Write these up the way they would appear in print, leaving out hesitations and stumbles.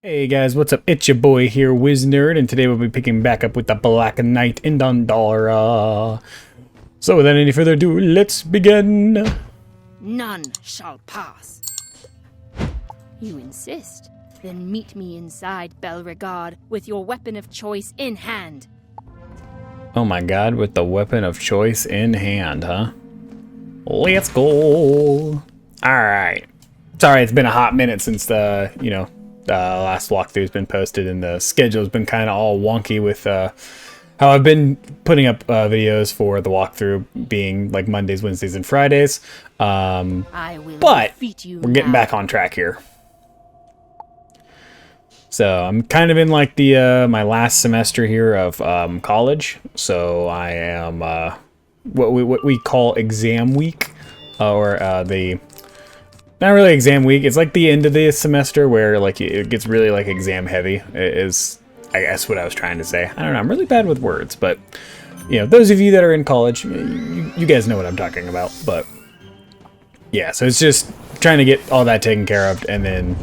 Hey guys, what's up? It's your boy here, Wiznerd, and today we'll be picking back up with the Black Knight in Dundalra. So without any further ado, let's begin. None shall pass. You insist? Then meet me inside Belregard with your weapon of choice in hand. Oh my god, with the weapon of choice in hand, huh? Let's go. Alright. Sorry, it's been a hot minute since the last walkthrough's been posted, and the schedule's been kind of all wonky with how I've been putting up videos for the walkthrough being like Mondays, Wednesdays, and Fridays. But we're getting back on track here. So I'm kind of in like the my last semester here of college. So I am what we call exam week, or the not really exam week. It's like the end of the semester where like it gets really like exam heavy. Is I guess what I was trying to say. I don't know. I'm really bad with words, but you know, those of you that are in college, you guys know what I'm talking about. But yeah, so it's just trying to get all that taken care of, and then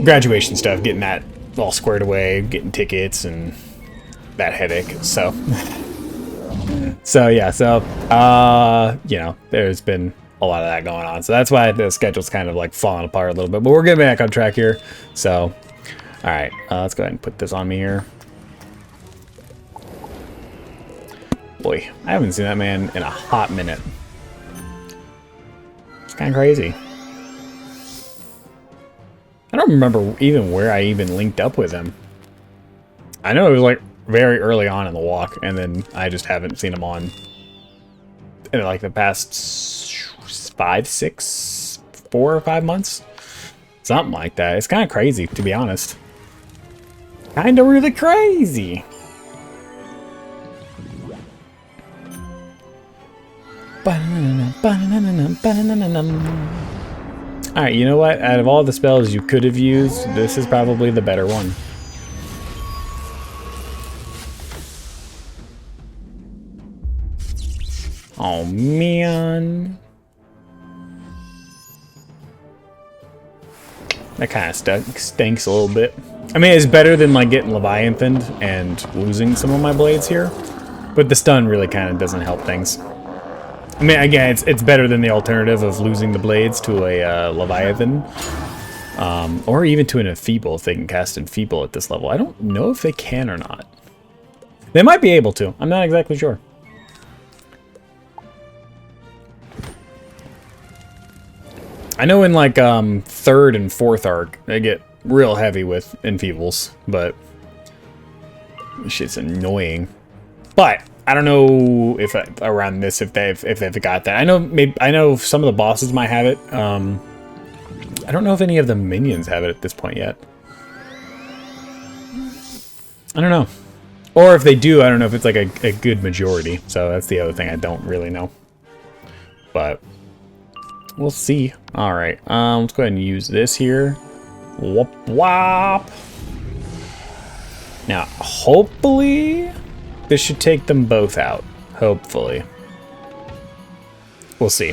graduation stuff, getting that all squared away, getting tickets and that headache. So you know, there's been a lot of that going on. So that's why the schedule's kind of like falling apart a little bit, but we're getting back on track here. So, all right, let's go ahead and put this on me here. Boy, I haven't seen that man in a hot minute. It's kind of crazy. I don't remember even where I even linked up with him. I know it was like very early on in the walk, and then I just haven't seen him on in like the past 4 or 5 months. Something like that. It's kind of crazy, to be honest. Kind of really crazy. Alright, you know what? Out of all the spells you could have used, this is probably the better one. Oh, man. That kind of stinks a little bit. I mean, it's better than like getting Leviathaned and losing some of my blades here, but the stun really kind of doesn't help things. I mean, again, it's better than the alternative of losing the blades to a Leviathan, or even to an Enfeeble if they can cast Enfeeble at this level. I don't know if they can or not. They might be able to. I'm not exactly sure. I know in like 3rd and 4th arc, they get real heavy with Enfeebles, but this shit's annoying. But I don't know if around this if they've got that. I know some of the bosses might have it. I don't know if any of the minions have it at this point yet. I don't know. Or if they do, I don't know if it's like a good majority. So that's the other thing I don't really know. But we'll see. All right, let's go ahead and use this here. Whoop whop. Now, hopefully, this should take them both out. Hopefully, we'll see.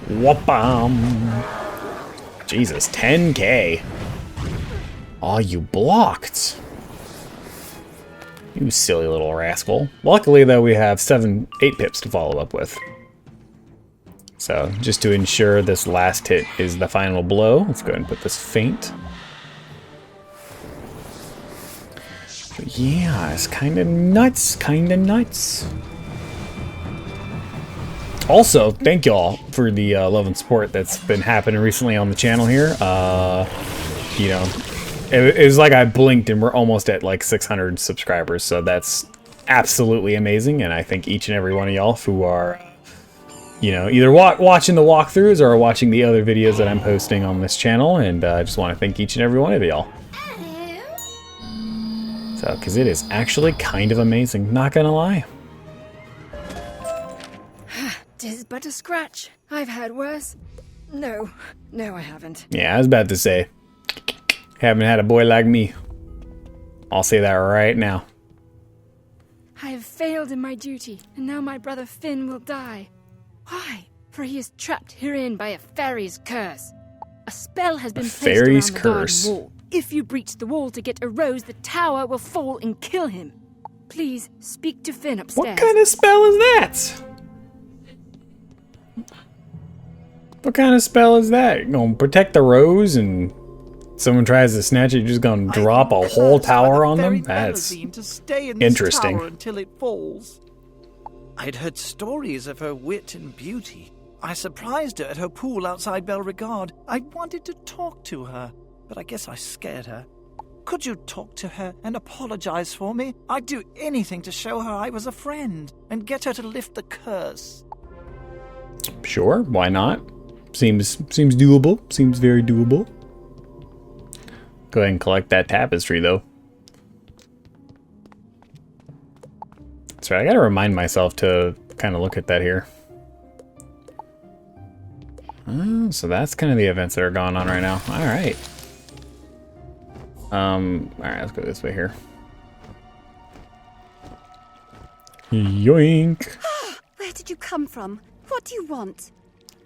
Whoop-bum. Jesus, 10K. Oh, you blocked. You silly little rascal. Luckily, though, we have 8 pips to follow up with. So, just to ensure this last hit is the final blow, let's go ahead and put this feint. But yeah, it's kind of nuts, Also, thank y'all for the love and support that's been happening recently on the channel here. You know, it was like I blinked and we're almost at like 600 subscribers, so that's absolutely amazing, and I thank each and every one of y'all who are you know, either watching the walkthroughs or watching the other videos that I'm posting on this channel, and I just want to thank each and every one of y'all. So, because it is actually kind of amazing, not gonna lie. 'Tis but a scratch. I've had worse. No, I haven't. Yeah, I was about to say, haven't had a boy like me. I'll say that right now. I have failed in my duty, and now my brother Finn will die. Why? For he is trapped herein by a fairy's curse. A spell has been placed around the garden wall. if you breach the wall to get a rose, the tower will fall and kill him. Please speak to Finn upstairs. What kind of spell is that? What kind of spell is that? You gonna protect the rose and someone tries to snatch it, you're just gonna drop a whole tower on them? That's interesting. Until it falls. I'd heard stories of her wit and beauty. I surprised her at her pool outside Belregard. I wanted to talk to her, but I guess I scared her. Could you talk to her and apologize for me? I'd do anything to show her I was a friend and get her to lift the curse. Sure, why not? Seems doable. Seems very doable. Go ahead and collect that tapestry, though. That's right, I gotta remind myself to kind of look at that here. So that's kind of the events that are going on right now. Alright. Alright, let's go this way here. Yoink! Where did you come from? What do you want?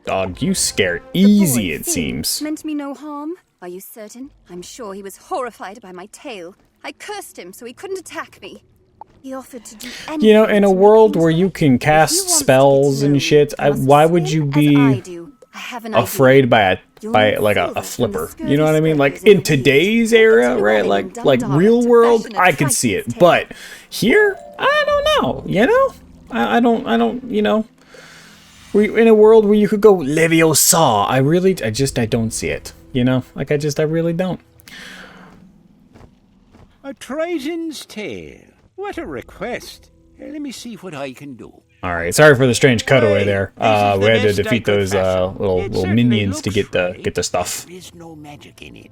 Dog, you scare easy, it seems. Meant me no harm. Are you certain? I'm sure he was horrified by my tale. I cursed him so he couldn't attack me. He offered to do anything. You know, in a world where you can cast spells and shit, why would you be afraid by a flipper? You know what I mean? Like in today's era, right? Like real world, I can see it, but here, I don't know. You know, I don't. You know, we in a world where you could go Leviosa. I don't see it. You know, like I really don't. A Triton's tale. What a request. Let me see what I can do. Alright, sorry for the strange cutaway there. We had to defeat those little minions to get the stuff. There is no magic in it.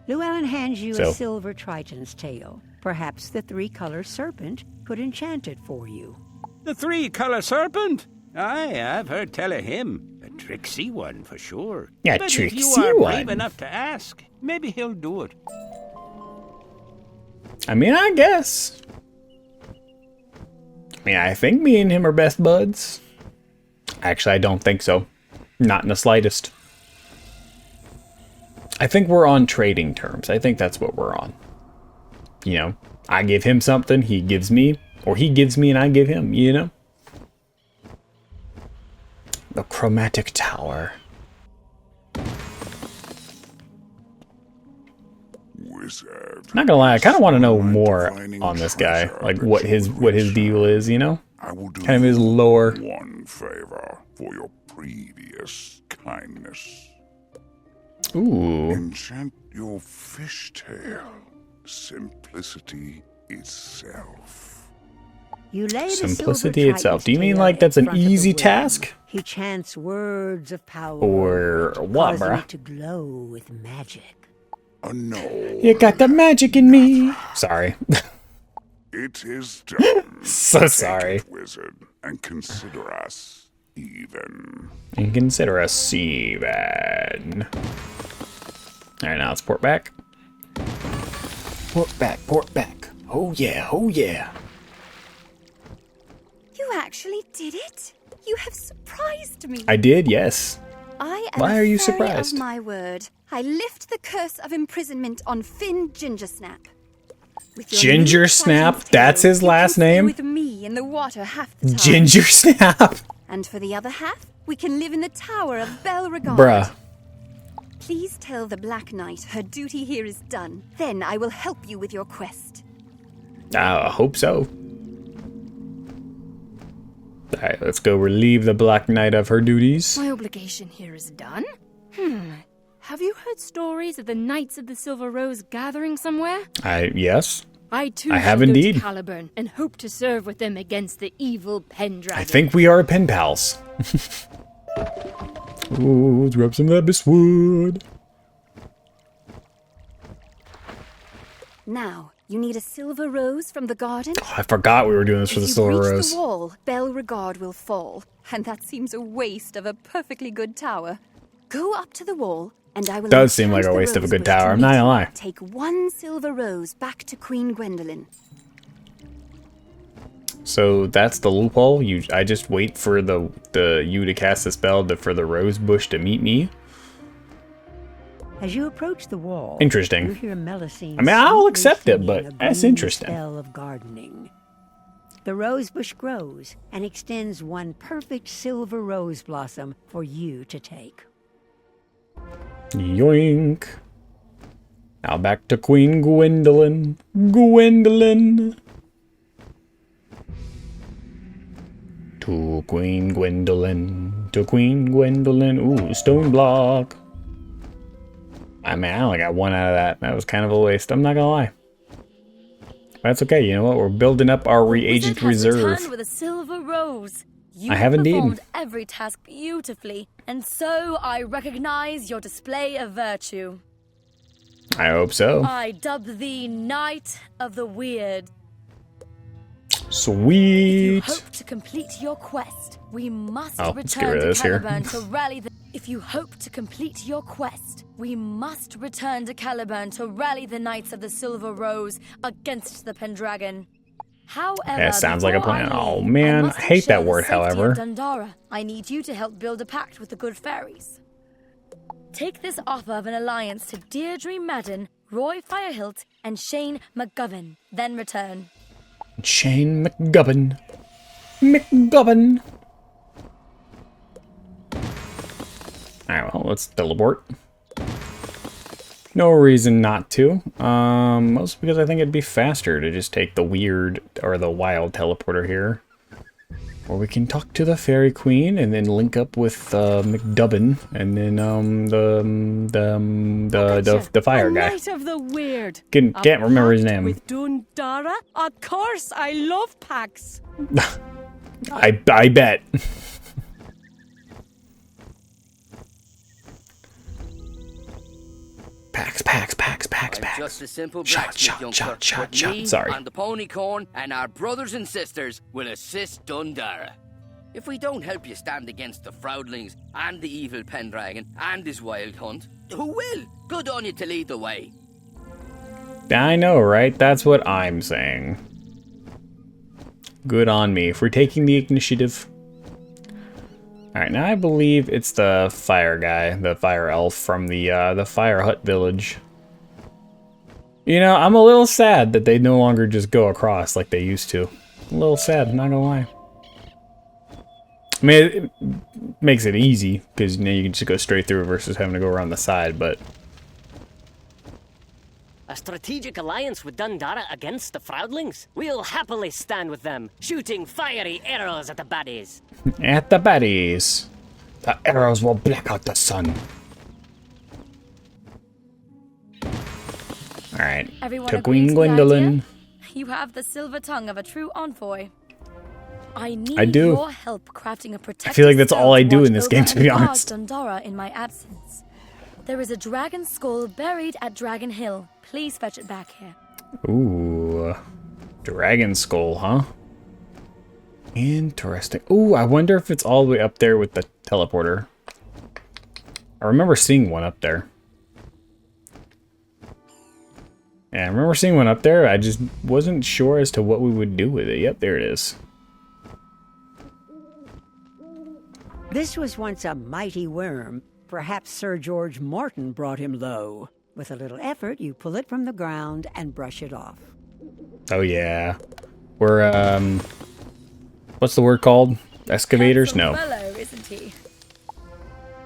Llewellyn hands you a silver Triton's tail. Perhaps the three-color serpent could enchant it for you. The three-color serpent? Aye, I've heard tell of him. A tricksy one for sure. Yeah, but tricksy if you are one. brave enough to ask, maybe he'll do it. I mean, I guess. I mean, I think me and him are best buds. Actually, I don't think so. Not in the slightest. I think we're on trading terms. I think that's what we're on. You know, I give him something, he gives me, or he gives me and I give him, you know? The Chromatic Tower. Wizard. Not gonna lie, I kind of want to know more on this guy, like what his deal is, you know? I will do Kind of his lore. one favor for your previous kindness. Ooh. Enchant your fishtail. Simplicity itself. You lay the Simplicity silver itself. Triton's Do you mean tail like that's in an front of the easy worm. task? He chants words of power. Or what, causing bruh? it to glow with magic. No. You got the magic in me. Sorry. It is done. So Take sorry. it, wizard, and consider us even. And consider us even. Alright, now let's port back. Port back, port back. Oh yeah, oh yeah. You actually did it? You have surprised me. I did, yes. I am Why a are you fairy surprised? of my word. I lift the curse of imprisonment on Finn Gingersnap. With your Ginger new Snap? Triton's That's tail, his you last can stay name? with me in the water half the time. Ginger Snap. And for the other half, we can live in the tower of Belregard. Bruh. Please tell the Black Knight her duty here is done. Then I will help you with your quest. I hope so. Alright, let's go relieve the Black Knight of her duties. My obligation here is done. Have you heard stories of the Knights of the Silver Rose gathering somewhere? Yes. I too I have shall go indeed. to Caliburn and hope to serve with them against the evil Pendragon. I think we are pen pals. Ooh, let's grab some of that Abysswood. Now, you need a silver rose from the garden. Oh, I forgot we were doing this for the If Silver you reach Rose. the wall, Belregard will fall, and that seems a waste of a perfectly good tower. Go up to the wall, and I will. Does seem like enchant a the waste of a good rosebush to tower, I'm meet not gonna you. lie. Take one silver rose back to Queen Gwendolyn. So that's the loophole. I just wait for you to cast the spell for the rose bush to meet me. As you approach the wall, Interesting. you hear Melusine I mean, I'll sweetly accept it, singing but a that's green interesting. spell of gardening. The rose bush grows and extends one perfect silver rose blossom for you to take. Yoink. Now back to Queen Gwendolyn. Gwendolyn. To Queen Gwendolyn. To Queen Gwendolyn. Ooh, stone block. I mean, I only got one out of that. That was kind of a waste. I'm not gonna lie. That's okay. You know what? We're building up our reagent reserve. With a silver rose. You I have indeed. performed every task beautifully, and so I recognize your display of virtue. I hope so. I dub thee Knight of the Weird. If you Sweet. hope to complete your quest, we must let's get return rid of to this here. Caliburn to rally the... If you hope to complete your quest, we must return to Caliburn to rally the Knights of the Silver Rose against the Pendragon. However, That sounds like a before plan. I Oh leave, man, I must hate ensure that the word, safety of however. Dundara. I need you to help build a pact with the good fairies. Take this offer of an alliance to Deirdre Madden, Roy Firehilt, and Shane McGovern, then return. Shane McGovern. McGovern. Alright, well, let's teleport. No reason not to. Mostly because I think it'd be faster to just take the weird or the wild teleporter here. Or we can talk to the Fairy Queen and then link up with McDubbin and then the fire guy. Knight of the Weird. Can't remember his name. With Dundara? Of course, I love packs. I bet. Packs. Just a simple Shot, blacksmith, young clerk, but me Sorry. and the ponycorn and our brothers and sisters will assist Dundara. If we don't help you stand against the Froudlings and the evil Pendragon and his wild hunt, who will? Good on you to lead the way. I know, right? That's what I'm saying. Good on me for taking the initiative. Alright, now I believe it's the fire guy, the fire elf from the fire hut village. You know, I'm a little sad that they no longer just go across like they used to. A little sad, not gonna lie. I mean, it makes it easy, because you know, you can just go straight through versus having to go around the side, but... A strategic alliance with Dundara against the Froudlings? We'll happily stand with them, shooting fiery arrows at the baddies. At the baddies. The arrows will black out the sun. Alright, Everyone to agrees Queen with the Gwendolyn. idea? You have the silver tongue of a true envoy. I need I do. your help crafting a protective I feel like that's all I spell do watch in this over game, to be and guard honest. Dundara in my absence. There is a dragon skull buried at Dragon Hill. Please fetch it back here. Ooh. Dragon skull, huh? Interesting. Ooh, I wonder if it's all the way up there with the teleporter. I remember seeing one up there. Yeah, I remember seeing one up there. I just wasn't sure as to what we would do with it. Yep, there it is. This was once a mighty worm. Perhaps Sir George Morton brought him low. With a little effort, you pull it from the ground and brush it off. Oh yeah. We're what's the word called? Excavators? No. Fellow, isn't he?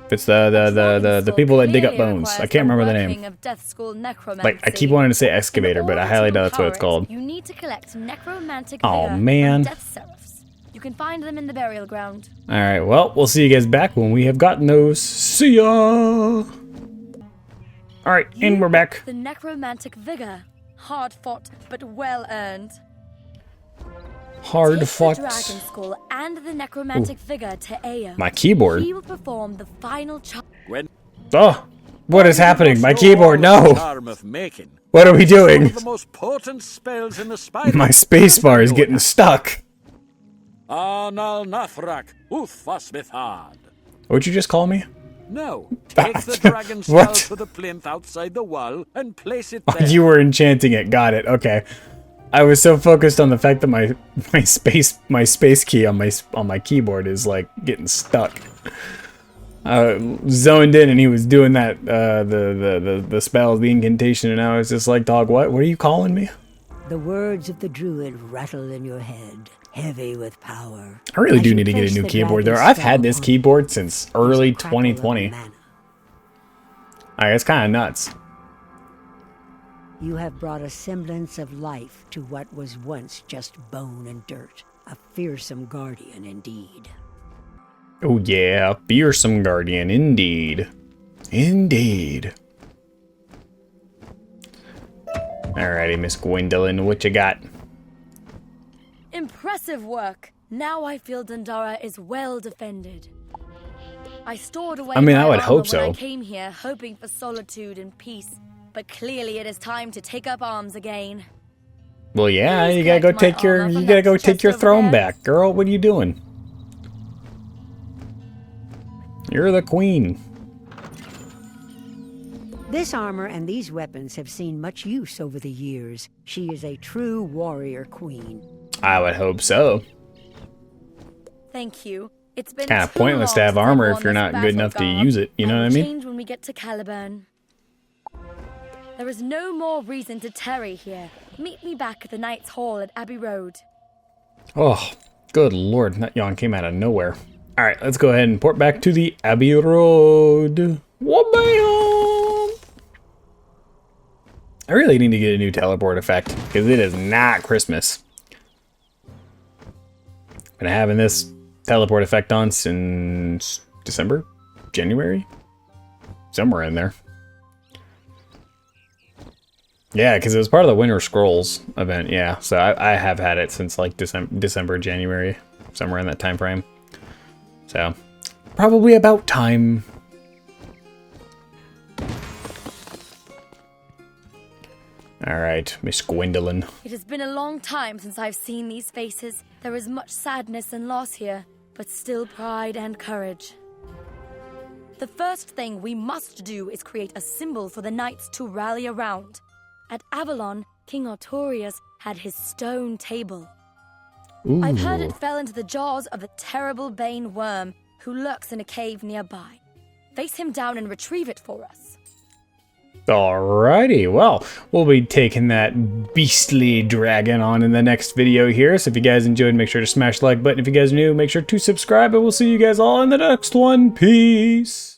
It's the people that dig up bones. I can't remember the name. Of Death School Like I keep wanting to say excavator, but I highly doubt that's what it's called. You need to collect necromantic Oh, vigor man. from death seraphs. You can find them in the burial ground. All right. Well, we'll see you guys back when we have gotten those. See ya. All right, and we're back. The necromantic vigor, hard fought but well earned. Hard Take fought. the dragon skull and the necromantic vigor to Aya. My keyboard. He will perform the final Oh, what is happening? My keyboard. No. Charm of making. What are we One doing? of the most potent spells in the spider. My space bar is getting stuck. Anal Nathrak, Uthfasmithad. What'd you just call me? No, take the dragon skull What? to the plinth outside the wall and place it there. You were enchanting it. Got it. Okay. I was so focused on the fact that my space key on my keyboard is like getting stuck. zoned in and he was doing that the spells, the incantation, and I was just like, dog, what are you calling me? The words of the druid rattle in your head, heavy with power. I really do need to get a new keyboard there. I've had this keyboard since early 2020. It's kind of nuts. You have brought a semblance of life to what was once just bone and dirt. A fearsome guardian indeed. Oh yeah, fearsome guardian indeed. Indeed. Alrighty, Miss Gwendolyn, what you got? Impressive work. Now I feel Dundara is well defended. I stored away I mean, I my would armor hope when so. I came here hoping for solitude and peace, but clearly it is time to take up arms again. Well, yeah, Please you gotta go collect my take your armor from you gotta that go chest take your over throne there. back, girl. What are you doing? You're the queen. This armor and these weapons have seen much use over the years. She is a true warrior queen. I would hope so. Thank you. It's been Kind of too pointless to long have since I've armor worn if you're this not good battle enough to garb. use it. You know what I will mean? change when we get to Caliburn. There is no more reason to tarry here. Meet me back at the Knight's Hall at Abbey Road. Oh, good lord, that yawn came out of nowhere. All right, let's go ahead and port back to the Abbey Road. Wha-bam! I really need to get a new teleport effect because it is not Christmas. Been having this teleport effect on since December, January, somewhere in there. Yeah, because it was part of the Winter Scrolls event. Yeah, so I have had it since like December, January, somewhere in that time frame. So probably about time. All right, Miss Gwendolyn. It has been a long time since I've seen these faces. There is much sadness and loss here, but still pride and courage. The first thing we must do is create a symbol for the knights to rally around. At Avalon, King Artorius had his stone table. Ooh. I've heard it fell into the jaws of a terrible Bane worm who lurks in a cave nearby. Face him down and retrieve it for us. Alrighty, well, we'll be taking that beastly dragon on in the next video here. So if you guys enjoyed, make sure to smash the like button. If you guys are new, make sure to subscribe, and we'll see you guys all in the next one. Peace.